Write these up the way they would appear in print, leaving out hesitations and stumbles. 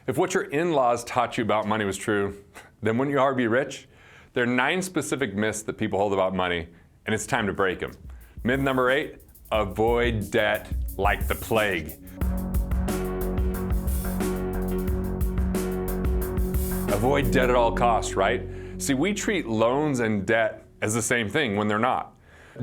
If what your in-laws taught you about money was true, then wouldn't you already be rich? There are 9 specific myths that people hold about money, and it's time to break them. Myth number 8, avoid debt like the plague. Avoid debt at all costs, right? See, we treat loans and debt as the same thing when they're not.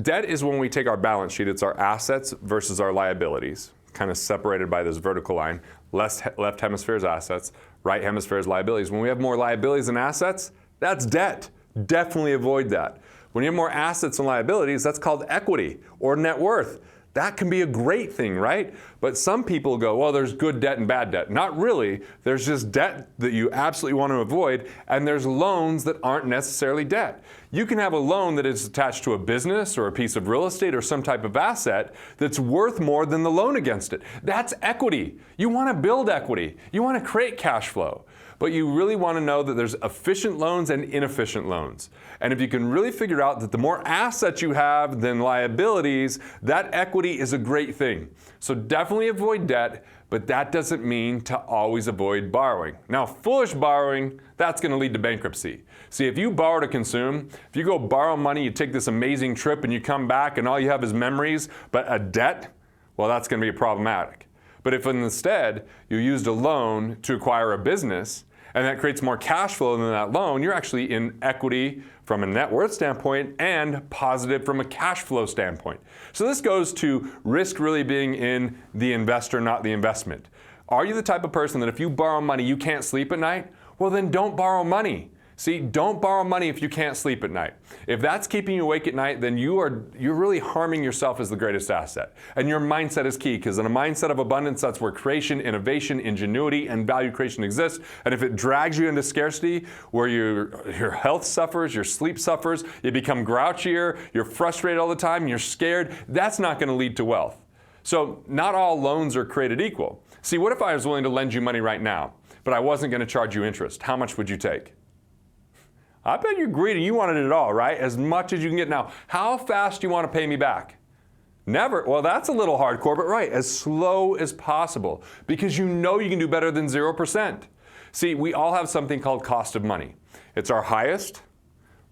Debt is when we take our balance sheet, it's our assets versus our liabilities, kind of separated by this vertical line. Left hemisphere is assets, right hemisphere is liabilities. When we have more liabilities than assets, that's debt. Definitely avoid that. When you have more assets and liabilities, that's called equity or net worth. That can be a great thing, right? But some people go, well, there's good debt and bad debt. Not really. There's just debt that you absolutely want to avoid, and there's loans that aren't necessarily debt. You can have a loan that is attached to a business or a piece of real estate or some type of asset that's worth more than the loan against it. That's equity. You want to build equity. You want to create cash flow. But you really want to know that there's efficient loans and inefficient loans. And if you can really figure out that the more assets you have than liabilities, that equity is a great thing. So definitely avoid debt, but that doesn't mean to always avoid borrowing. Now, foolish borrowing, that's going to lead to bankruptcy. See, if you borrow to consume, if you go borrow money, you take this amazing trip and you come back and all you have is memories, but a debt, well, that's going to be problematic. But if instead you used a loan to acquire a business, and that creates more cash flow than that loan, you're actually in equity from a net worth standpoint and positive from a cash flow standpoint. So this goes to risk really being in the investor, not the investment. Are you the type of person that if you borrow money, you can't sleep at night? Well, then don't borrow money. See, don't borrow money if you can't sleep at night. If that's keeping you awake at night, then you're really harming yourself as the greatest asset. And your mindset is key, because in a mindset of abundance, that's where creation, innovation, ingenuity, and value creation exists. And if it drags you into scarcity, where your health suffers, your sleep suffers, you become grouchier, you're frustrated all the time, you're scared, that's not going to lead to wealth. So not all loans are created equal. See, what if I was willing to lend you money right now, but I wasn't going to charge you interest? How much would you take? I bet you're greedy. You wanted it all, right? As much as you can get now. How fast do you want to pay me back? Never. Well, that's a little hardcore, but right, as slow as possible, because you know you can do better than 0%. See, we all have something called cost of money. It's our highest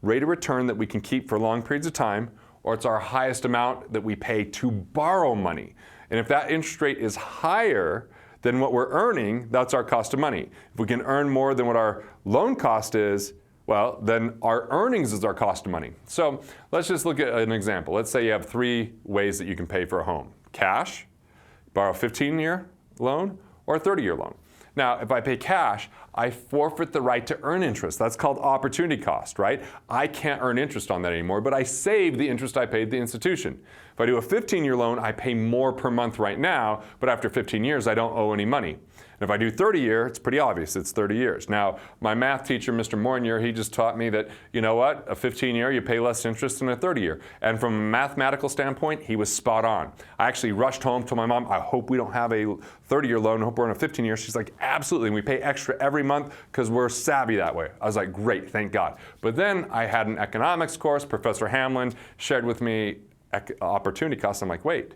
rate of return that we can keep for long periods of time, or it's our highest amount that we pay to borrow money. And if that interest rate is higher than what we're earning, that's our cost of money. If we can earn more than what our loan cost is, well, then our earnings is our cost of money. So let's just look at an example. Let's say you have 3 ways that you can pay for a home. Cash, borrow a 15-year loan, or a 30-year loan. Now, if I pay cash, I forfeit the right to earn interest. That's called opportunity cost, right? I can't earn interest on that anymore, but I save the interest I paid the institution. If I do a 15-year loan, I pay more per month right now, but after 15 years, I don't owe any money. And if I do 30-year, it's pretty obvious, it's 30 years. Now, my math teacher, Mr. Mornier, he just taught me that, you know what, a 15-year, you pay less interest than a 30-year. And from a mathematical standpoint, he was spot on. I actually rushed home, told my mom, I hope we don't have a 30-year loan, I hope we're on a 15-year. She's like, absolutely, and we pay extra every month because we're savvy that way. I was like, great, thank God. But then I had an economics course, Professor Hamlin shared with me opportunity costs. I'm like, wait.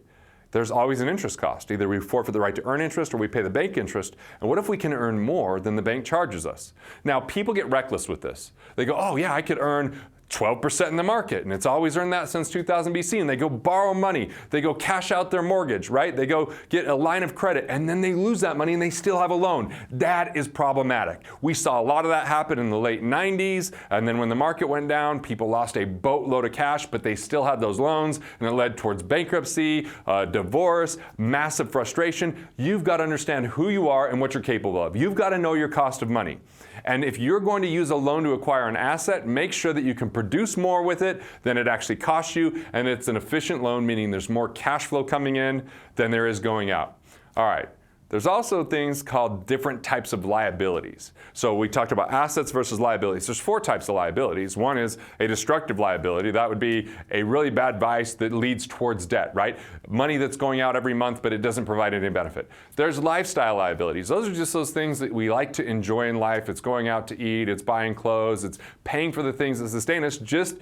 There's always an interest cost. Either we forfeit the right to earn interest or we pay the bank interest. And what if we can earn more than the bank charges us? Now, people get reckless with this. They go, oh yeah, I could earn 12% in the market, and it's always earned that since 2000 BC, and they go borrow money, they go cash out their mortgage, right? They go get a line of credit, and then they lose that money and they still have a loan. That is problematic. We saw a lot of that happen in the late 90s, and then when the market went down, people lost a boatload of cash, but they still had those loans, and it led towards bankruptcy, divorce, massive frustration. You've got to understand who you are and what you're capable of. You've got to know your cost of money. And if you're going to use a loan to acquire an asset, make sure that you can produce more with it than it actually costs you, and it's an efficient loan, meaning there's more cash flow coming in than there is going out. All right. There's also things called different types of liabilities. So we talked about assets versus liabilities. There's 4 types of liabilities. One is a destructive liability. That would be a really bad vice that leads towards debt, right? Money that's going out every month, but it doesn't provide any benefit. There's lifestyle liabilities. Those are just those things that we like to enjoy in life. It's going out to eat, it's buying clothes, it's paying for the things that sustain us. Just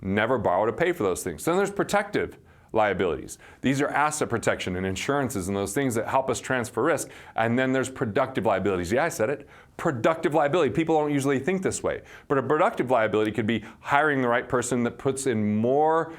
never borrow to pay for those things. Then there's protective liabilities. These are asset protection and insurances and those things that help us transfer risk. And then there's productive liabilities. Yeah, I said it. Productive liability. People don't usually think this way. But a productive liability could be hiring the right person that puts in more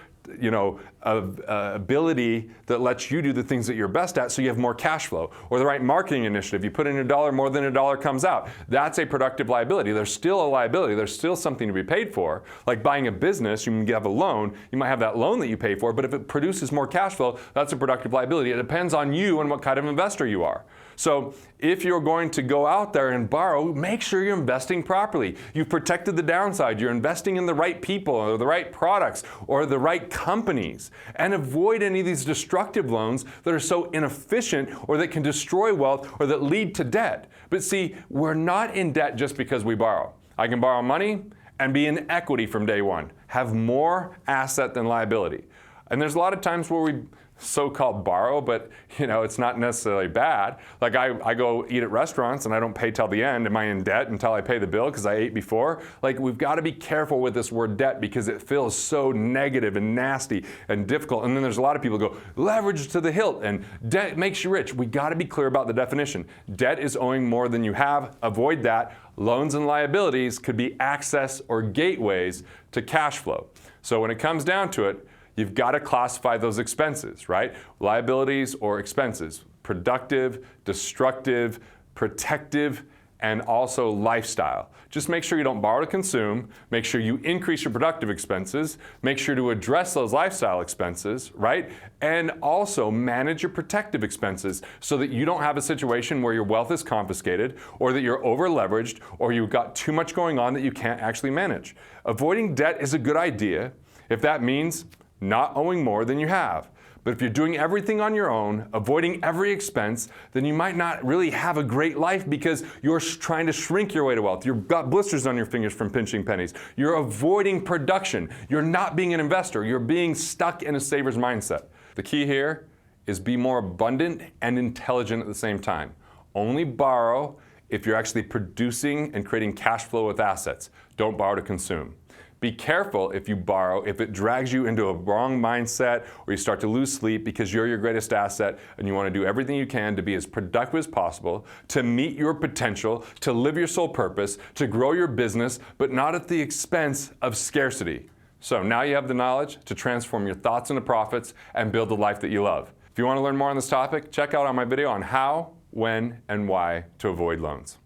ability that lets you do the things that you're best at so you have more cash flow. Or the right marketing initiative. You put in $1, more than $1 comes out. That's a productive liability. There's still a liability. There's still something to be paid for. Like buying a business, you can have a loan. You might have that loan that you pay for, but if it produces more cash flow, that's a productive liability. It depends on you and what kind of investor you are. So if you're going to go out there and borrow, make sure you're investing properly. You've protected the downside. You're investing in the right people or the right products or the right companies. And avoid any of these destructive loans that are so inefficient or that can destroy wealth or that lead to debt. But see, we're not in debt just because we borrow. I can borrow money and be in equity from day one. Have more asset than liability. And there's a lot of times where we so-called borrow, but it's not necessarily bad. Like I go eat at restaurants and I don't pay till the end. Am I in debt until I pay the bill because I ate before? Like we've got to be careful with this word debt because it feels so negative and nasty and difficult. And then there's a lot of people who go, leverage to the hilt and debt makes you rich. We got to be clear about the definition. Debt is owing more than you have. Avoid that. Loans and liabilities could be access or gateways to cash flow. So when it comes down to it, you've got to classify those expenses, right? Liabilities or expenses, productive, destructive, protective, and also lifestyle. Just make sure you don't borrow to consume, make sure you increase your productive expenses, make sure to address those lifestyle expenses, right? And also manage your protective expenses so that you don't have a situation where your wealth is confiscated or that you're over leveraged or you've got too much going on that you can't actually manage. Avoiding debt is a good idea if that means not owing more than you have. But if you're doing everything on your own, avoiding every expense, then you might not really have a great life because you're trying to shrink your way to wealth. You've got blisters on your fingers from pinching pennies. You're avoiding production. You're not being an investor. You're being stuck in a saver's mindset. The key here is be more abundant and intelligent at the same time. Only borrow if you're actually producing and creating cash flow with assets. Don't borrow to consume. Be careful if you borrow, if it drags you into a wrong mindset or you start to lose sleep because you're your greatest asset and you want to do everything you can to be as productive as possible, to meet your potential, to live your sole purpose, to grow your business, but not at the expense of scarcity. So now you have the knowledge to transform your thoughts into profits and build the life that you love. If you want to learn more on this topic, check out my video on how, when, and why to avoid loans.